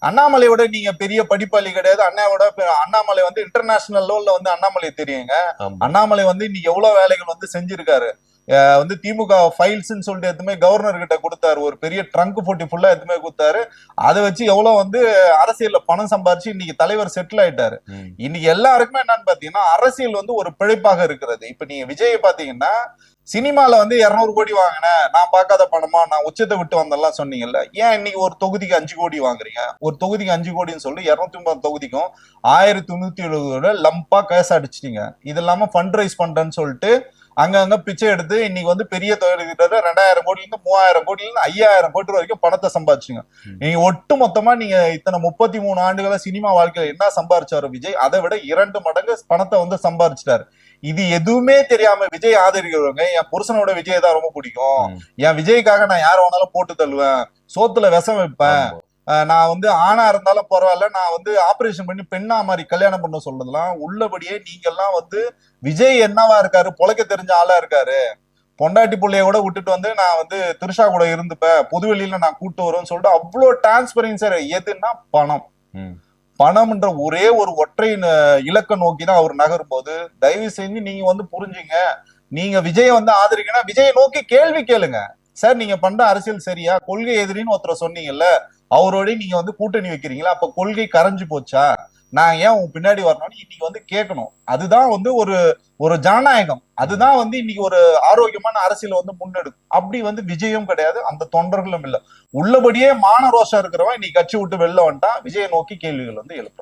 அண்ணாமலையோட நீங்க பெரிய படிப்பாளி கிடையாது. அண்ணாமலை வந்து இன்டர்நேஷனல் லெவல்ல வந்து அண்ணாமலை தெரியுங்க. அண்ணாமலை வந்து இன்னைக்கு எவ்வளவு வேலைகள் வந்து செஞ்சிருக்காரு. வந்து திமுக ஃபைல்ஸ்ன்னு சொல்லிட்டு எதுவுமே கவர்னர் கிட்ட கொடுத்தாரு. ஒரு பெரிய ட்ரங்க் போட்டி ஃபுல்லா எதுவுமே கொடுத்தாரு. அதை வச்சு எவ்வளவு வந்து அரசியல்ல பணம் சம்பாரிச்சு இன்னைக்கு தலைவர் செட்டில் ஆயிட்டாரு. இன்னைக்கு எல்லாருக்குமே என்னன்னு பாத்தீங்கன்னா அரசியல் வந்து ஒரு பிழைப்பாக இருக்கிறது. இப்ப நீங்க விஜய் பாத்தீங்கன்னா சினிமால வந்து 200 கோடி வாங்கினேன், நான் பார்க்காத பணமா, நான் உச்சத்தை விட்டு வந்தெல்லாம் சொன்னீங்கல்ல. ஏன் இன்னைக்கு ஒரு தொகுதிக்கு 5 கோடி வாங்குறீங்க? ஒரு தொகுதிக்கு 5 கோடின்னு சொல்லி 250 தொகுதிக்கும் 1370 லம்பா கேஸ் அடிச்சிட்டீங்க. இது இல்லாம ஃபண்ட் ரைஸ் பண்றேன்னு சொல்லிட்டு அங்கங்க பிச்சை எடுத்து இன்னைக்கு வந்து பெரிய தொழில்கிட்ட 2000 கோடில இருந்து 3000 கோடில இருந்து 5000 கோடி வரைக்கும் பணத்தை சம்பாதிச்சுங்க. நீங்க ஒட்டு மொத்தமா நீங்க இத்தனை 33 ஆண்டுகள சினிமா வாழ்க்கையில என்ன சம்பாரிச்சாரு விஜய், அதை விட 2 மடங்கு பணத்தை வந்து சம்பாரிச்சிட்டாரு. இது எதுவுமே தெரியாம விஜய் ஆதரிக்கிறவங்க, என் புருஷனோட விஜய் தான் ரொம்ப பிடிக்கும், என் விஜய்க்காக நான் யார வேணாலும் போட்டு தள்ளுவேன், சோத்துல விஷம் வைப்பேன், நான் வந்து ஆணா இருந்தாலும் பரவாயில்ல, நான் வந்து ஆபரேஷன் பண்ணி பெண்ணா மாதிரி கல்யாணம் பண்ண சொல்றதுலாம் உள்ளபடியே நீங்க எல்லாம் வந்து விஜய் என்னவா இருக்காரு, பொழைக்க தெரிஞ்ச ஆளா இருக்காரு, பொண்டாட்டி பிள்ளைய கூட விட்டுட்டு வந்து நான் வந்து திருஷா கூட இருந்துப்பேன், பொதுவெளியில நான் கூட்டு வருவேன்னு சொல்லிட்டு அவ்வளவு டிரான்ஸ்பரன்சியா. எதுன்னா பணம். பணம்ன்ற ஒரே ஒரு ஒற்றை இலக்க நோக்கிதான் அவர் நகரும் போது தயவு செஞ்சு நீங்க வந்து புரிஞ்சுங்க. நீங்க விஜய வந்து ஆதரிக்கணும், விஜயை நோக்கி கேள்வி கேளுங்க. சார் நீங்க பண்ற அரசியல் சரியா? கொள்கை எதிரின்னு ஒருத்தர சொன்னீங்கல்ல, அவரோட நீங்க வந்து கூட்டணி வைக்கிறீங்களா? அப்ப கொள்கை கரைஞ்சு போச்சா? நான் ஏன் உங்க பின்னாடி வரணும்னு இன்னைக்கு வந்து கேட்கணும். அதுதான் வந்து ஒரு ஒரு ஜனநாயகம். அதுதான் வந்து இன்னைக்கு ஒரு ஆரோக்கியமான அரசியல் வந்து முன்னெடுக்கும். அப்படி வந்து விஜயம் கிடையாது, அந்த தொண்டர்களும் இல்ல. உள்ளபடியே மான ரோஷம் இருக்கிறவன் இன்னைக்கு கட்சி விட்டு வெளில வந்துட்டா விஜயை நோக்கி கேள்விகள் வந்து எழுப்புறான்.